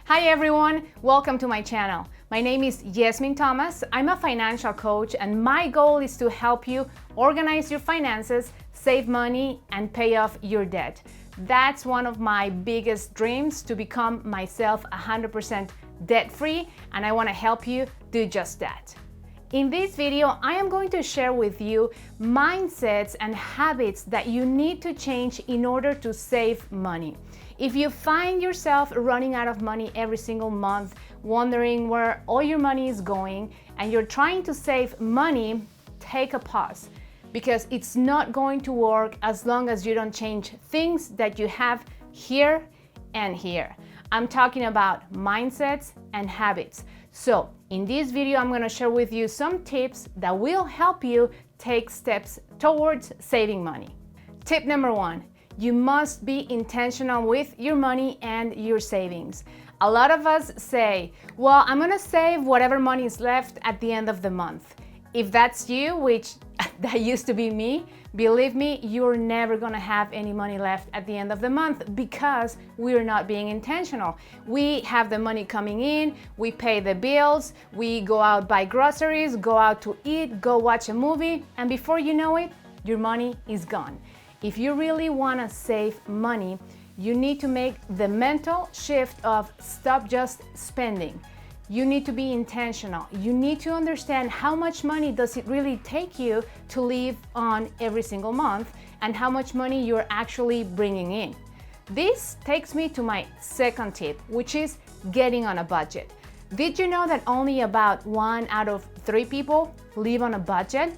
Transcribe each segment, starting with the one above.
Hi everyone, welcome to my channel. My name is Yasmin Thomas. I'm a financial coach and my goal is to help you organize your finances, save money, and pay off your debt. That's one of my biggest dreams, to become myself 100% debt-free, and I want to help you do just that. In this video, I am going to share with you mindsets and habits that you need to change in order to save money. If you find yourself running out of money every single month, wondering where all your money is going, and you're trying to save money, take a pause, because it's not going to work as long as you don't change things that you have here and here. I'm talking about mindsets and habits. So in this video, I'm going to share with you some tips that will help you take steps towards saving money. Tip number one, you must be intentional with your money and your savings. A lot of us say, well, I'm going to save whatever money is left at the end of the month. If that's you, which that used to be me, believe me, you're never gonna have any money left at the end of the month because we're not being intentional. We have the money coming in, we pay the bills, we go out buy groceries, go out to eat, go watch a movie, and before you know it, your money is gone. If you really wanna save money, you need to make the mental shift of stop just spending. You need to be intentional. You need to understand how much money does it really take you to live on every single month and how much money you're actually bringing in. This takes me to my second tip, which is getting on a budget. Did you know that only about 1 out of 3 people live on a budget?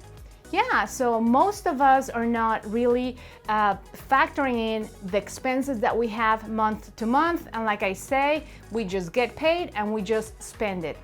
Yeah, so most of us are not really factoring in the expenses that we have month to month, and like I say, we just get paid and we just spend it.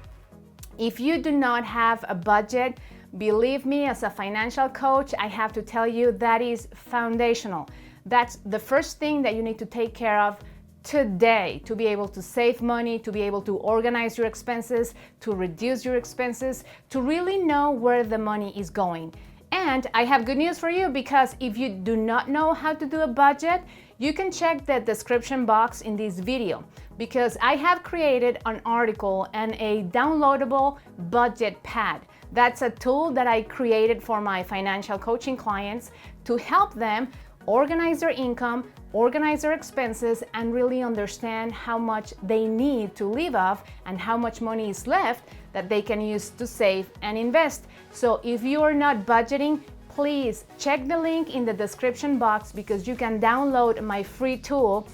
If you do not have a budget, believe me, as a financial coach, I have to tell you that is foundational. That's the first thing that you need to take care of today to be able to save money, to be able to organize your expenses, to reduce your expenses, to really know where the money is going. And I have good news for you, because if you do not know how to do a budget, you can check the description box in this video, because I have created an article and a downloadable budget pad. That's a tool that I created for my financial coaching clients to help them organize their income, organize their expenses, and really understand how much they need to live off and how much money is left that they can use to save and invest. So if you are not budgeting, please check the link in the description box, because you can download my free tool.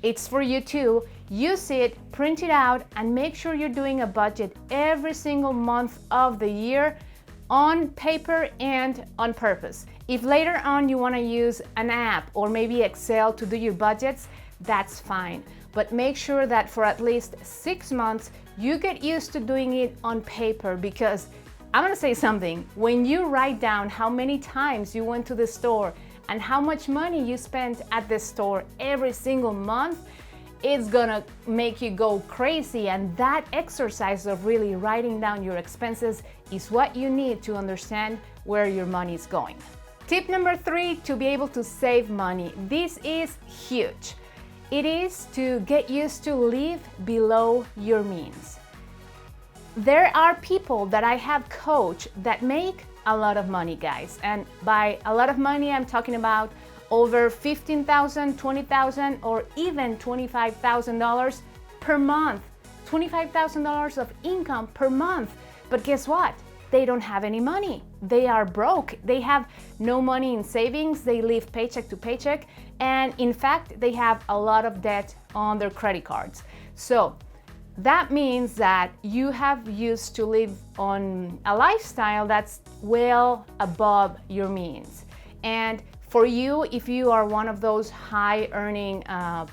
It's for you too. Use it, print it out, and make sure you're doing a budget every single month of the year, on paper and on purpose. If later on you want to use an app or maybe Excel to do your budgets, that's fine. But make sure that for at least 6 months, you get used to doing it on paper, because I'm gonna say something. When you write down how many times you went to the store and how much money you spent at the store every single month, it's gonna make you go crazy, and that exercise of really writing down your expenses is what you need to understand where your money is going. Tip number 3, to be able to save money. This is huge. It is to get used to live below your means. There are people that I have coached that make a lot of money, guys. And by a lot of money, I'm talking about over $15,000, $20,000, or even $25,000 per month. $25,000 of income per month. But guess what? They don't have any money. They are broke. They have no money in savings. They live paycheck to paycheck. And in fact, they have a lot of debt on their credit cards. So that means that you have used to live on a lifestyle that's well above your means. And for you, if you are one of those high earning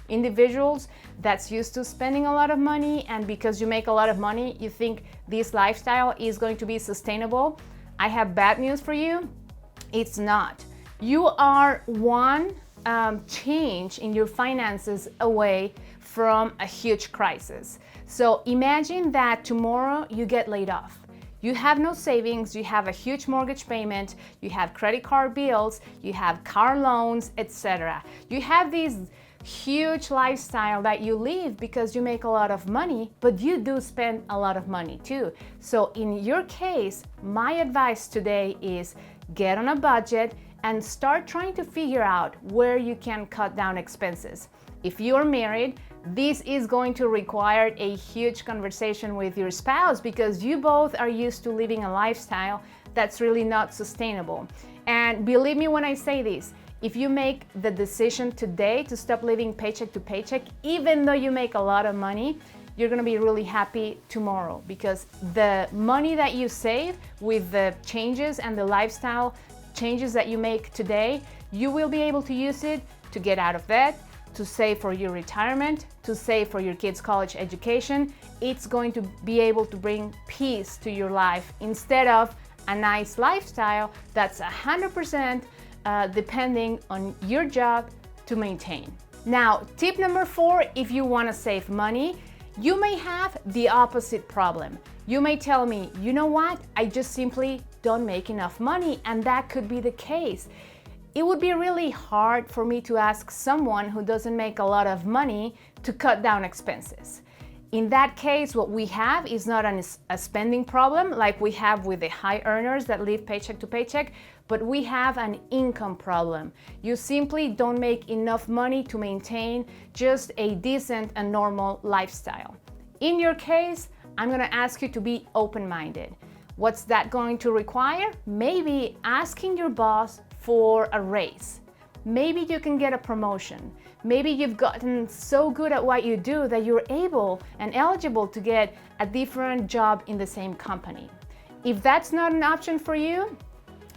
individuals that's used to spending a lot of money, and because you make a lot of money, you think this lifestyle is going to be sustainable, I have bad news for you. It's not. You are one change in your finances away from a huge crisis. So imagine that tomorrow you get laid off. You have no savings, you have a huge mortgage payment, you have credit card bills, you have car loans, etc. You have these huge lifestyle that you live because you make a lot of money, but you do spend a lot of money too. So in your case, my advice today is get on a budget and start trying to figure out where you can cut down expenses. If you're married, this is going to require a huge conversation with your spouse because you both are used to living a lifestyle that's really not sustainable. And believe me when I say this, if you make the decision today to stop living paycheck to paycheck, even though you make a lot of money, you're gonna be really happy tomorrow because the money that you save with the changes and the lifestyle changes that you make today, you will be able to use it to get out of debt, to save for your retirement, to save for your kids' college education. It's going to be able to bring peace to your life instead of a nice lifestyle that's 100% depending on your job to maintain. Now, tip number 4, if you want to save money, you may have the opposite problem. You may tell me, you know what, I just simply don't make enough money, and that could be the case. It would be really hard for me to ask someone who doesn't make a lot of money to cut down expenses. In that case, what we have is not a spending problem like we have with the high earners that live paycheck to paycheck, but we have an income problem. You simply don't make enough money to maintain just a decent and normal lifestyle. In your case, I'm gonna ask you to be open-minded. What's that going to require? Maybe asking your boss for a raise. Maybe you can get a promotion. Maybe you've gotten so good at what you do that you're able and eligible to get a different job in the same company. If that's not an option for you,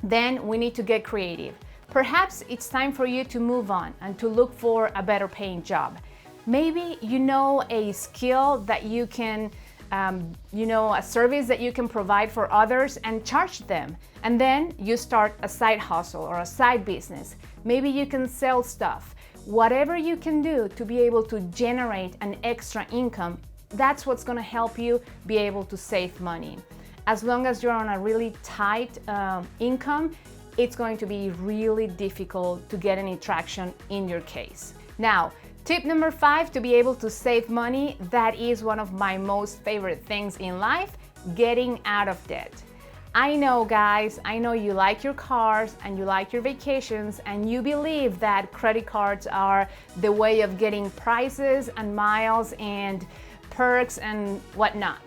then we need to get creative. Perhaps it's time for you to move on and to look for a better paying job. Maybe you know a skill that you can a service that you can provide for others and charge them. And then you start a side hustle or a side business. Maybe you can sell stuff. Whatever you can do to be able to generate an extra income, that's what's gonna help you be able to save money. As long as you're on a really tight income, it's going to be really difficult to get any traction in your case. Now, tip number 5 to be able to save money, that is one of my most favorite things in life, getting out of debt. I know, guys, I know you like your cars and you like your vacations and you believe that credit cards are the way of getting prices and miles and perks and whatnot.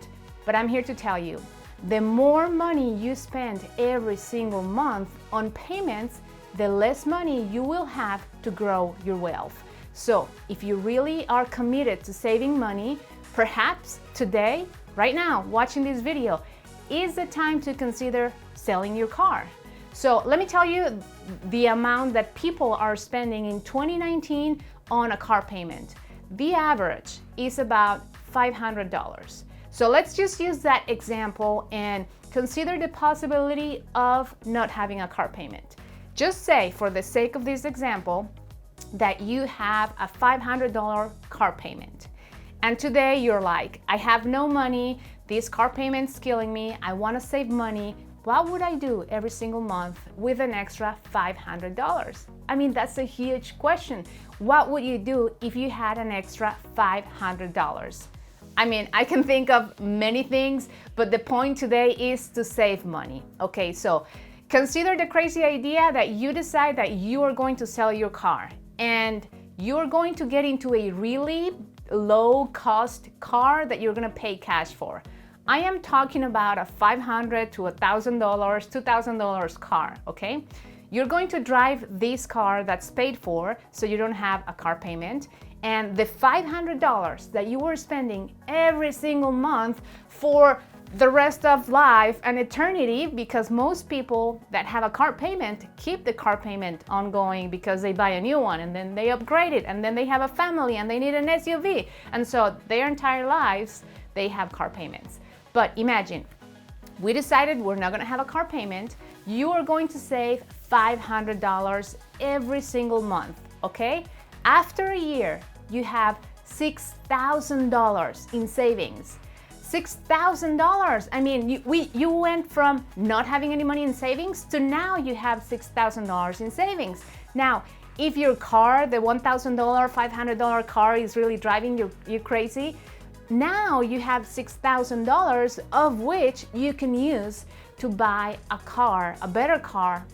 But I'm here to tell you, the more money you spend every single month on payments, the less money you will have to grow your wealth. So if you really are committed to saving money, perhaps today, right now, watching this video, is the time to consider selling your car. So let me tell you the amount that people are spending in 2019 on a car payment. The average is about $500. So let's just use that example and consider the possibility of not having a car payment. Just say, for the sake of this example, that you have a $500 car payment. And today you're like, I have no money, this car payment's killing me, I wanna save money. What would I do every single month with an extra $500? I mean, that's a huge question. What would you do if you had an extra $500? I mean, I can think of many things, but the point today is to save money. Okay, so consider the crazy idea that you decide that you are going to sell your car and you're going to get into a really low cost car that you're gonna pay cash for. I am talking about a $500 to $1,000, $2,000 car, okay? You're going to drive this car that's paid for, so you don't have a car payment, and the $500 that you were spending every single month for the rest of life and eternity, because most people that have a car payment keep the car payment ongoing because they buy a new one and then they upgrade it and then they have a family and they need an SUV, and so their entire lives they have car payments. But imagine, we decided we're not gonna have a car payment. You are going to save $500 every single month, okay? After a year, you have $6,000 in savings. $6,000. I mean, you went from not having any money in savings to now you have $6,000 in savings. Now, if your car, the $1,000, $500 car is really driving you crazy, now you have $6,000 of which you can use to buy a car, a better car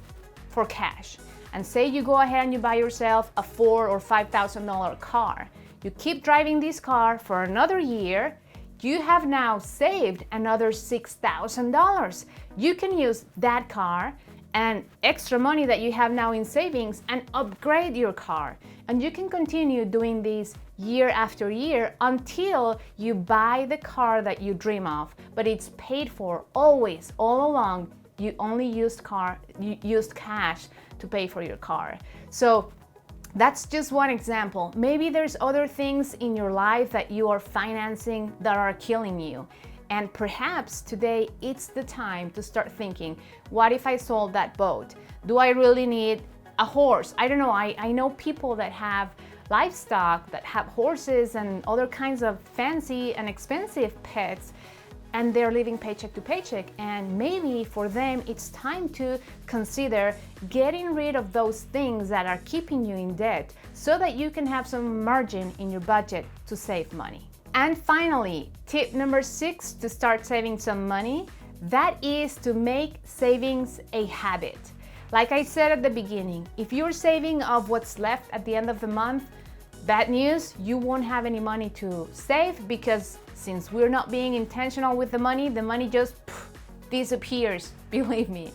for cash. And say you go ahead and you buy yourself a $4,000 or $5,000 car. You keep driving this car for another year, you have now saved another $6,000. You can use that car and extra money that you have now in savings and upgrade your car. And you can continue doing this year after year until you buy the car that you dream of, but it's paid for always, all along. You only used cash to pay for your car. So that's just one example. Maybe there's other things in your life that you are financing that are killing you. And perhaps today it's the time to start thinking, what if I sold that boat? Do I really need a horse? I don't know. I know people that have livestock, that have horses and other kinds of fancy and expensive pets, and they're living paycheck to paycheck. And maybe for them, it's time to consider getting rid of those things that are keeping you in debt so that you can have some margin in your budget to save money. And finally, tip number 6 to start saving some money, that is to make savings a habit. Like I said at the beginning, if you're saving of what's left at the end of the month, bad news, you won't have any money to save, because since we're not being intentional with the money just disappears, believe me.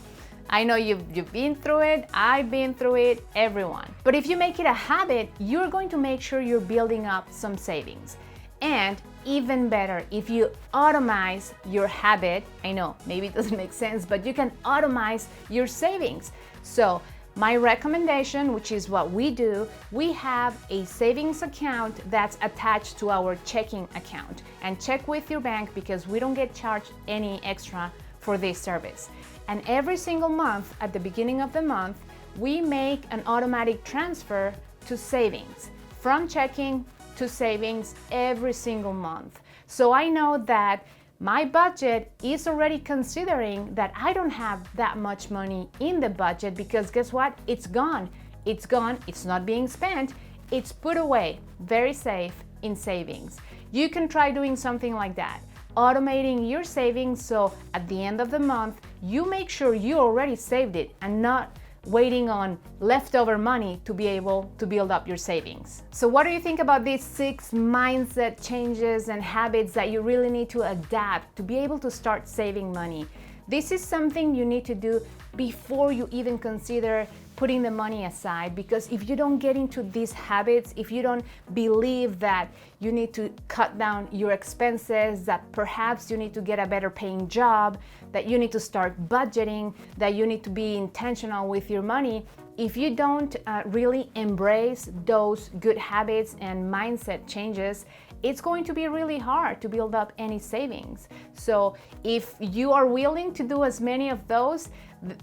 I know you've been through it, I've been through it, everyone. But if you make it a habit, you're going to make sure you're building up some savings. And even better, if you automize your habit, I know maybe it doesn't make sense, but you can automize your savings. So my recommendation, which is what we do, we have a savings account that's attached to our checking account. And check with your bank, because we don't get charged any extra for this service. And every single month, at the beginning of the month, we make an automatic transfer to savings, from checking to savings every single month. So I know that my budget is already considering that I don't have that much money in the budget, because guess what? It's gone. It's gone. It's not being spent. It's put away, very safe in savings. You can try doing something like that, automating your savings, so at the end of the month, you make sure you already saved it and not waiting on leftover money to be able to build up your savings. So what do you think about these 6 mindset changes and habits that you really need to adapt to be able to start saving money? This is something you need to do before you even consider putting the money aside, because if you don't get into these habits, if you don't believe that you need to cut down your expenses, that perhaps you need to get a better paying job, that you need to start budgeting, that you need to be intentional with your money, if you don't really embrace those good habits and mindset changes, it's going to be really hard to build up any savings. So if you are willing to do as many of those,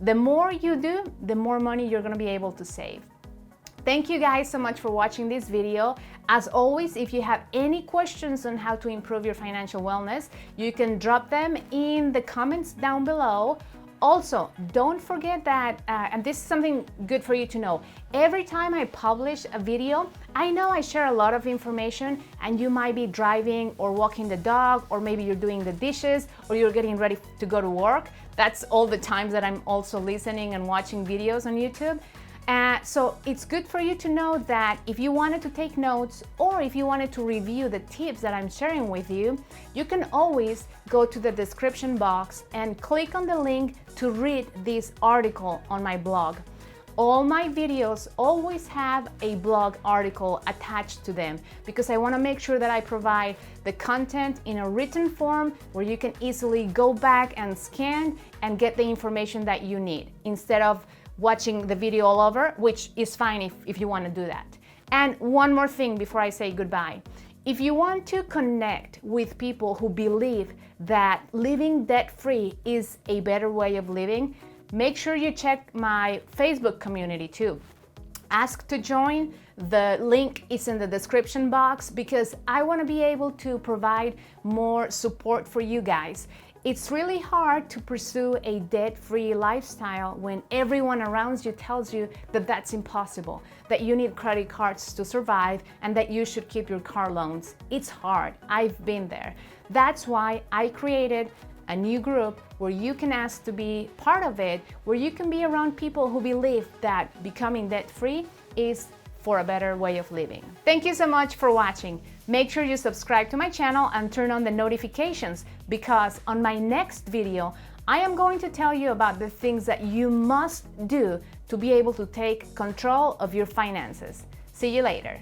the more you do, the more money you're going to be able to save. Thank you guys so much for watching this video. As always, if you have any questions on how to improve your financial wellness, you can drop them in the comments down below. Also, don't forget that, and this is something good for you to know, every time I publish a video, I know I share a lot of information, and you might be driving or walking the dog, or maybe you're doing the dishes, or you're getting ready to go to work. That's all the times that I'm also listening and watching videos on YouTube. So it's good for you to know that if you wanted to take notes, or if you wanted to review the tips that I'm sharing with you, you can always go to the description box and click on the link to read this article on my blog. All my videos always have a blog article attached to them, because I want to make sure that I provide the content in a written form where you can easily go back and scan and get the information that you need, instead of watching the video all over, which is fine if you want to do that. And one more thing before I say goodbye. If you want to connect with people who believe that living debt-free is a better way of living, make sure you check my Facebook community too. Ask to join. The link is in the description box, because I want to be able to provide more support for you guys. It's really hard to pursue a debt-free lifestyle when everyone around you tells you that that's impossible, that you need credit cards to survive, and that you should keep your car loans. It's hard. I've been there. That's why I created a new group where you can ask to be part of it, where you can be around people who believe that becoming debt-free is for a better way of living. Thank you so much for watching. Make sure you subscribe to my channel and turn on the notifications, because on my next video, I am going to tell you about the things that you must do to be able to take control of your finances. See you later.